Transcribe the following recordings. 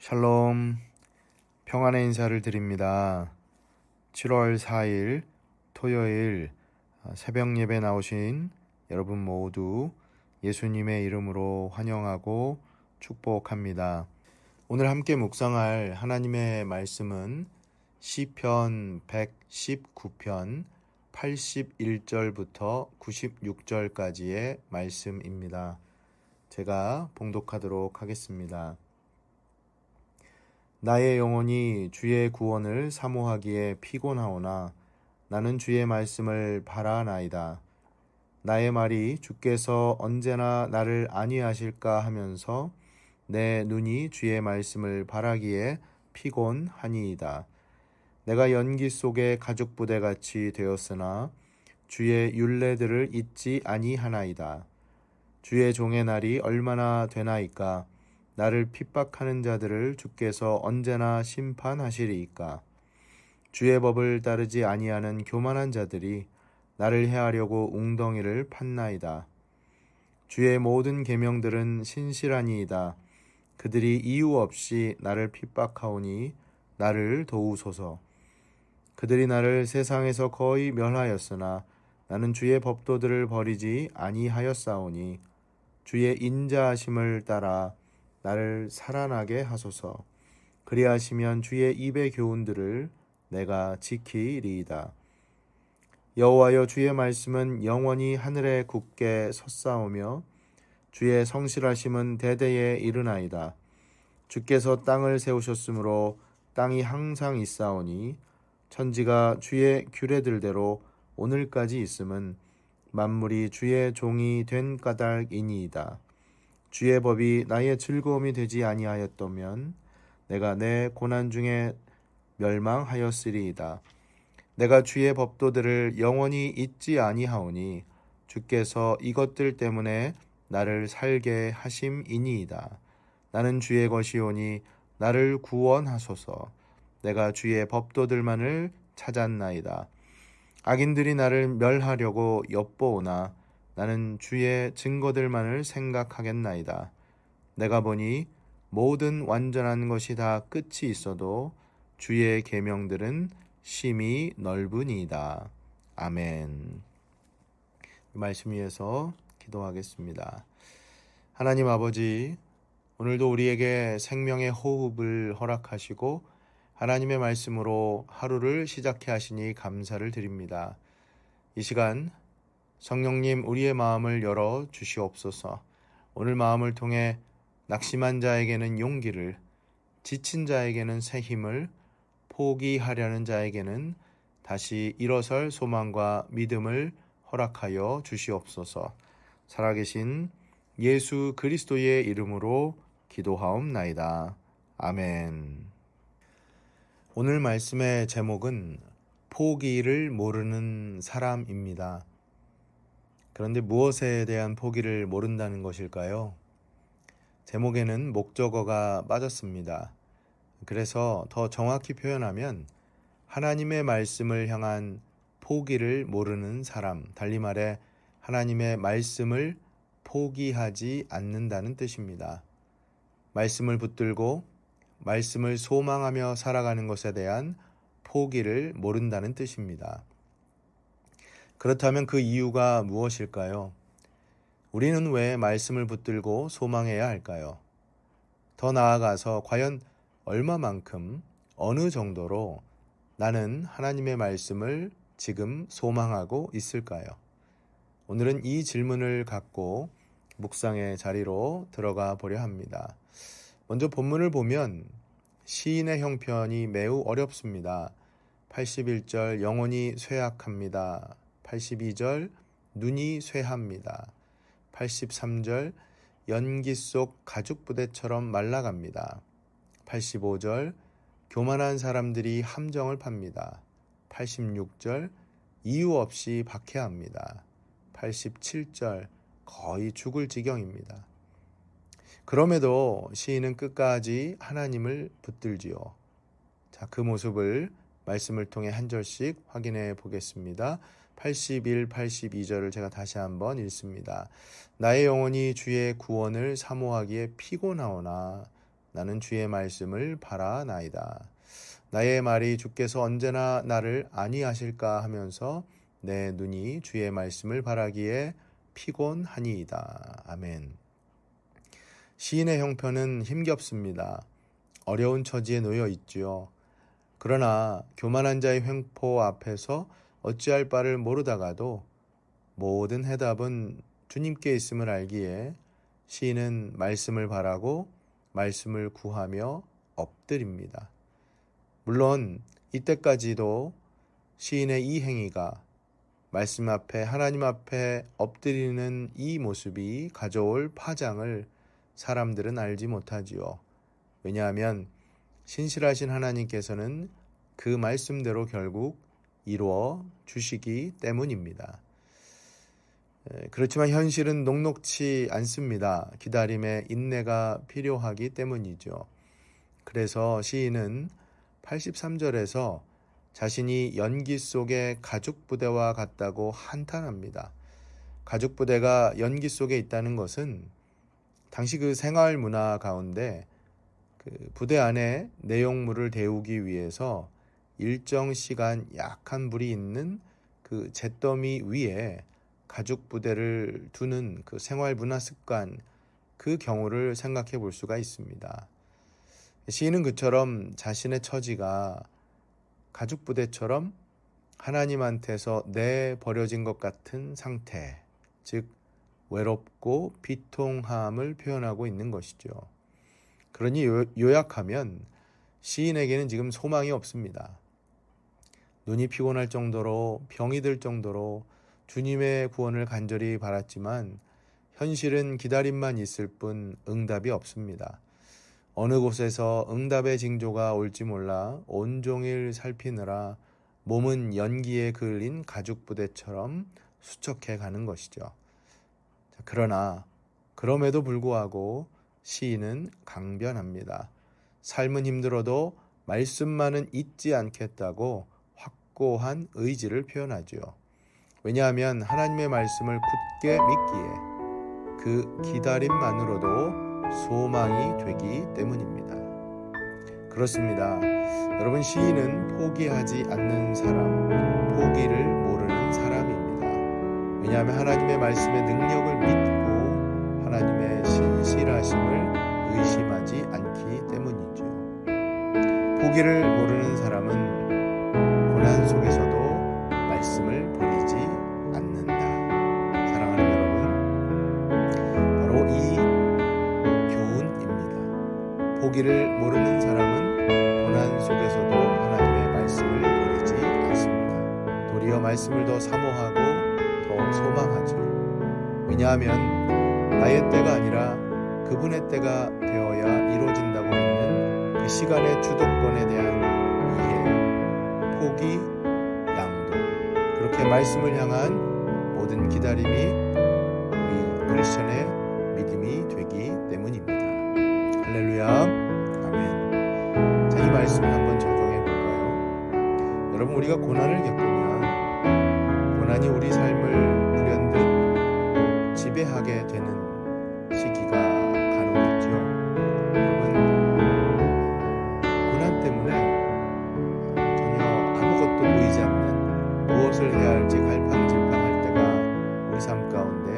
샬롬, 평안의 인사를 드립니다. 7월 4일 토요일 새벽 예배 나오신 여러분 모두 예수님의 이름으로 환영하고 축복합니다. 오늘 함께 묵상할 하나님의 말씀은 시편 119편 81절부터 96절까지의 말씀입니다. 제가 봉독하도록 하겠습니다. 나의 영혼이 주의 구원을 사모하기에 피곤하오나 나는 주의 말씀을 바라나이다. 나의 말이 주께서 언제나 나를 안위하실까 하면서 내 눈이 주의 말씀을 바라기에 피곤하니이다. 내가 연기 속에 가죽 부대같이 되었으나 주의 율례들을 잊지 아니하나이다. 주의 종의 날이 얼마나 되나이까? 나를 핍박하는 자들을 주께서 언제나 심판하시리이까? 주의 법을 따르지 아니하는 교만한 자들이 나를 해하려고 웅덩이를 팠나이다. 주의 모든 계명들은 신실하니이다. 그들이 이유 없이 나를 핍박하오니 나를 도우소서. 그들이 나를 세상에서 거의 멸하였으나 나는 주의 법도들을 버리지 아니하였사오니 주의 인자하심을 따라 나를 살아나게 하소서. 그리하시면 주의 입의 교훈들을 내가 지키리이다. 여호와여, 주의 말씀은 영원히 하늘에 굳게 섰사오며 주의 성실하심은 대대에 이르나이다. 주께서 땅을 세우셨으므로 땅이 항상 있사오니 천지가 주의 규례들대로 오늘까지 있음은 만물이 주의 종이 된 까닭이니이다. 주의 법이 나의 즐거움이 되지 아니하였다면 내가 내 고난 중에 멸망하였으리이다. 내가 주의 법도들을 영원히 잊지 아니하오니 주께서 이것들 때문에 나를 살게 하심이니이다. 나는 주의 것이오니 나를 구원하소서. 내가 주의 법도들만을 찾았나이다. 악인들이 나를 멸하려고 엿보오나 나는 주의 증거들만을 생각하겠나이다. 내가 보니 모든 완전한 것이 다 끝이 있어도 주의 계명들은 심히 넓으니이다. 아멘. 이 말씀 위에서 기도하겠습니다. 하나님 아버지, 오늘도 우리에게 생명의 호흡을 허락하시고 하나님의 말씀으로 하루를 시작해 하시니 감사를 드립니다. 이 시간 성령님, 우리의 마음을 열어 주시옵소서. 오늘 마음을 통해 낙심한 자에게는 용기를, 지친 자에게는 새 힘을, 포기하려는 자에게는 다시 일어설 소망과 믿음을 허락하여 주시옵소서. 살아계신 예수 그리스도의 이름으로 기도하옵나이다. 아멘. 오늘 말씀의 제목은 포기를 모르는 사람입니다. 그런데 무엇에 대한 포기를 모른다는 것일까요? 제목에는 목적어가 빠졌습니다. 그래서 더 정확히 표현하면 하나님의 말씀을 향한 포기를 모르는 사람, 달리 말해 하나님의 말씀을 포기하지 않는다는 뜻입니다. 말씀을 붙들고 말씀을 소망하며 살아가는 것에 대한 포기를 모른다는 뜻입니다. 그렇다면 그 이유가 무엇일까요? 우리는 왜 말씀을 붙들고 소망해야 할까요? 더 나아가서 과연 얼마만큼, 어느 정도로 나는 하나님의 말씀을 지금 소망하고 있을까요? 오늘은 이 질문을 갖고 묵상의 자리로 들어가 보려 합니다. 먼저 본문을 보면 시인의 형편이 매우 어렵습니다. 81절 영혼이 쇠약합니다. 82절 눈이 쇠합니다. 83절 연기 속 가죽 부대처럼 말라갑니다. 85절 교만한 사람들이 함정을 팝니다. 86절 이유 없이 박해합니다. 87절 거의 죽을 지경입니다. 그럼에도 시인은 끝까지 하나님을 붙들지요. 자, 그 모습을 말씀을 통해 한 절씩 확인해 보겠습니다. 81, 82절을 제가 다시 한번 읽습니다. 나의 영혼이 주의 구원을 사모하기에 피곤하오나 나는 주의 말씀을 바라나이다. 나의 말이 주께서 언제나 나를 안위하실까 하면서 내 눈이 주의 말씀을 바라기에 피곤하니이다. 아멘. 시인의 형편은 힘겹습니다. 어려운 처지에 놓여 있지요. 그러나 교만한 자의 횡포 앞에서 어찌할 바를 모르다가도 모든 해답은 주님께 있음을 알기에 시인은 말씀을 바라고 말씀을 구하며 엎드립니다. 물론 이때까지도 시인의 이 행위가 말씀 앞에 하나님 앞에 엎드리는 이 모습이 가져올 파장을 사람들은 알지 못하지요. 왜냐하면 신실하신 하나님께서는 그 말씀대로 결국 이루어 주시기 때문입니다. 그렇지만 현실은 녹록치 않습니다. 기다림에 인내가 필요하기 때문이죠. 그래서 시인은 83절에서 자신이 연기 속의 가죽부대와 같다고 한탄합니다. 가죽부대가 연기 속에 있다는 것은 당시 그 생활 문화 가운데 그 부대 안에 내용물을 데우기 위해서 일정 시간 약한 불이 있는 그 잿더미 위에 가죽 부대를 두는 그 생활 문화 습관, 그 경우를 생각해 볼 수가 있습니다. 시인은 그처럼 자신의 처지가 가죽 부대처럼 하나님한테서 내버려진 것 같은 상태, 즉 외롭고 비통함을 표현하고 있는 것이죠. 그러니 요약하면 시인에게는 지금 소망이 없습니다. 눈이 피곤할 정도로 병이 들 정도로 주님의 구원을 간절히 바랐지만 현실은 기다림만 있을 뿐 응답이 없습니다. 어느 곳에서 응답의 징조가 올지 몰라 온종일 살피느라 몸은 연기에 그을린 가죽 부대처럼 수척해 가는 것이죠. 그러나 그럼에도 불구하고 시인은 강변합니다. 삶은 힘들어도 말씀만은 잊지 않겠다고 확고한 의지를 표현하죠. 왜냐하면 하나님의 말씀을 굳게 믿기에 그 기다림만으로도 소망이 되기 때문입니다. 그렇습니다. 여러분, 시인은 포기하지 않는 사람, 포기를 모르는 사람입니다. 왜냐하면 하나님의 말씀의 능력을 믿고 하나님의 신실하심을 의심하지 않기 때문이죠. 포기를 모르는 사람은 고난 속에서도 말씀을 버리지 않는다. 사랑하는 여러분, 바로 이 교훈입니다. 포기를 모르는 사람은 고난 속에서도 하나님의 말씀을 버리지 않습니다. 도리어 말씀을 더 사모하고 더 소망하죠. 왜냐하면 나의 때가 아니라 그분의 때가 되어야 이루어진다고 믿는 그 시간의 주도권에 대한 이해, 포기, 양도, 그렇게 말씀을 향한 모든 기다림이 우리 크리스천의 믿음이 되기 때문입니다. 할렐루야, 아멘. 자, 이 말씀을 한번 적용해 볼까요? 여러분, 우리가 고난을 겪으면 고난이 우리 삶을 불현듯 지배하게 되는 시기가 간혹 있죠. 여러분, 고난 때문에 전혀 아무것도 보이지 않는, 무엇을 해야 할지 갈팡질팡할 때가 우리 삶 가운데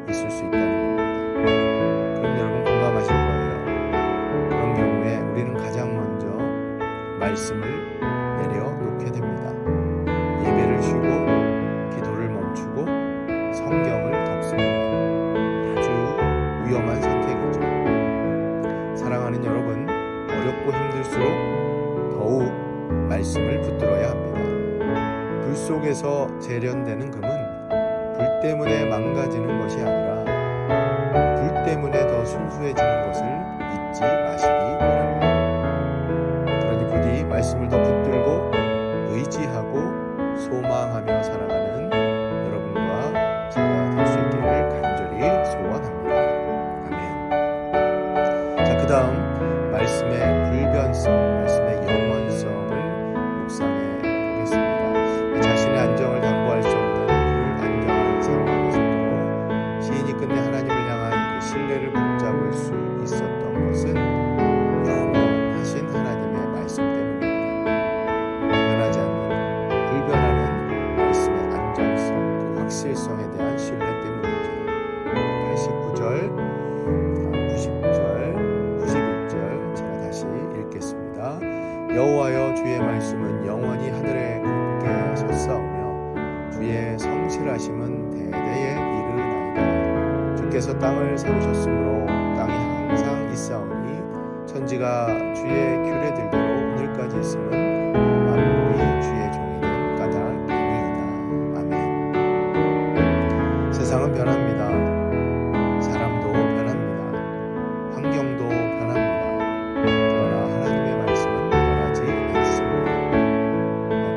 있을 수 있다는 겁니다. 그럼 여러분 공감하실 거예요. 그런 경우에 우리는 가장 먼저 말씀을 내려놓게 됩니다. 예배를 쉬고 기도를 멈추고 성경을 덮습니다. 위험한 선택이죠. 사랑하는 여러분, 어렵고 힘들수록 더욱 말씀을 붙들어야 합니다. 불 속에서 재련되는 금은 불 때문에 망가지는 것이 아니라 불 때문에 더 순수해지는 것을 잊지 마시기 바랍니다. 그러니 부디 말씀을 더 붙들고 의지하고 소망하며 살아가는 여러분과 제가 될 수 있기를 간절히 소원합니다. 그 다음 말씀의 불변성, 말씀의 영원성을 묵상해 보겠습니다. 자신의 안정을 담보할 수 없는 불안정한 상황에서도 시인이 끝내 하나님을 향한 그 신뢰를 붙잡을 수 있었던 것은 진실성에 대한 신뢰 때문이죠. 89절, 90절, 91절 제가 다시 읽겠습니다. 여호와여, 주의 말씀은 영원히 하늘에 굳게 섰사오며 주의 성실하심은 대대에 이르나이다. 주께서 땅을 세우셨으므로 땅이 항상 있사오니 천지가 주의 규례들대로 오늘까지 있음은 만물이 주의 종이 된 까닭이니이다. 아멘. 세상은 변합니다. 사람도 변합니다. 환경도 변합니다. 그러나 하나님의 말씀은 변하지 않습니다.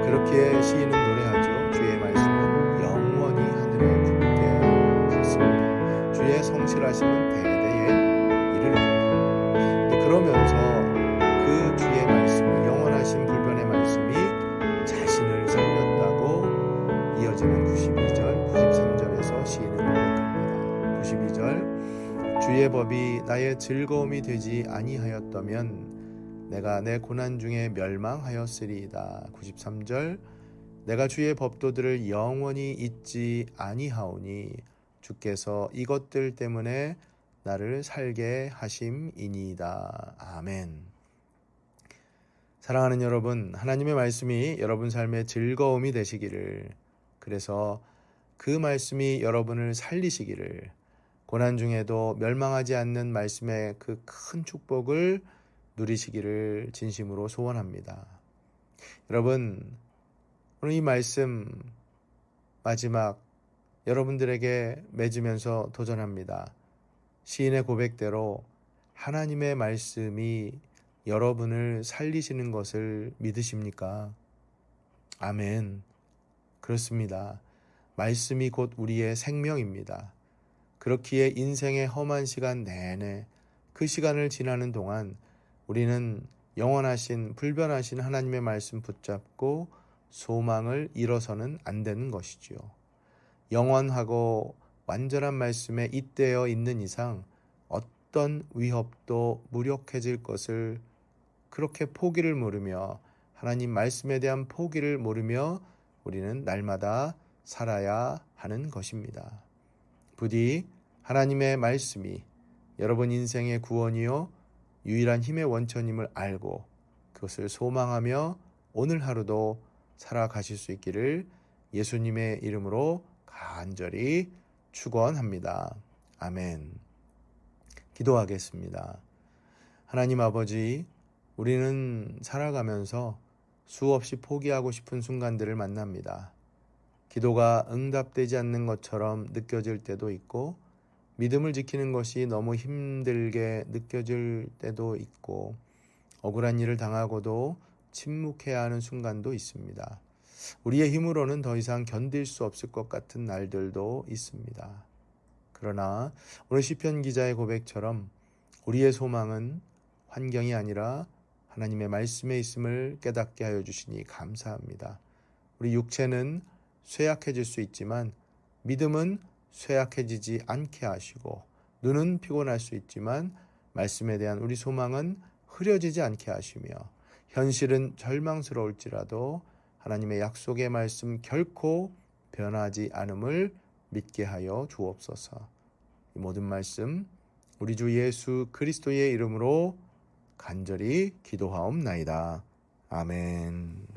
그렇기에 시인은 노래하죠. 주의 말씀은 영원히 하늘에 굳게 섰습니다. 주의 성실하심은 대대에 이르리이다. 그러면서 그 주의 말씀이, 영원하신 불변의 말씀이 자신을 살렸다고 이어지는 92절, 93절에서 시인은 고백합니다. 92절, 주의 법이 나의 즐거움이 되지 아니하였다면 내가 내 고난 중에 멸망하였으리이다. 93절, 내가 주의 법도들을 영원히 잊지 아니하오니 주께서 이것들 때문에 나를 살게 하심이니이다. 아멘. 사랑하는 여러분, 하나님의 말씀이 여러분 삶의 즐거움이 되시기를, 그래서 그 말씀이 여러분을 살리시기를, 고난 중에도 멸망하지 않는 말씀의 그 큰 축복을 누리시기를 진심으로 소원합니다. 여러분, 오늘 이 말씀 마지막 여러분들에게 맺으면서 도전합니다. 시인의 고백대로 하나님의 말씀이 여러분을 살리시는 것을 믿으십니까? 아멘. 그렇습니다. 말씀이 곧 우리의 생명입니다. 그렇기에 인생의 험한 시간 내내 그 시간을 지나는 동안 우리는 영원하신 불변하신 하나님의 말씀 붙잡고 소망을 잃어서는 안 되는 것이지요. 영원하고 완전한 말씀에 잇대어 있는 이상 어떤 위협도 무력해질 것을 그렇게 포기를 모르며, 하나님 말씀에 대한 포기를 모르며 우리는 날마다 살아야 하는 것입니다. 부디 하나님의 말씀이 여러분 인생의 구원이요 유일한 힘의 원천임을 알고 그것을 소망하며 오늘 하루도 살아가실 수 있기를 예수님의 이름으로 간절히 축원합니다. 아멘. 기도하겠습니다. 하나님 아버지, 우리는 살아가면서 수없이 포기하고 싶은 순간들을 만납니다. 기도가 응답되지 않는 것처럼 느껴질 때도 있고, 믿음을 지키는 것이 너무 힘들게 느껴질 때도 있고, 억울한 일을 당하고도 침묵해야 하는 순간도 있습니다. 우리의 힘으로는 더 이상 견딜 수 없을 것 같은 날들도 있습니다. 그러나 오늘 시편 기자의 고백처럼 우리의 소망은 환경이 아니라 하나님의 말씀에 있음을 깨닫게 하여 주시니 감사합니다. 우리 육체는 쇠약해질 수 있지만 믿음은 쇠약해지지 않게 하시고, 눈은 피곤할 수 있지만 말씀에 대한 우리 소망은 흐려지지 않게 하시며, 현실은 절망스러울지라도 하나님의 약속의 말씀 결코 변하지 않음을 믿게 하여 주옵소서. 이 모든 말씀 우리 주 예수 그리스도의 이름으로 간절히 기도하옵나이다. 아멘.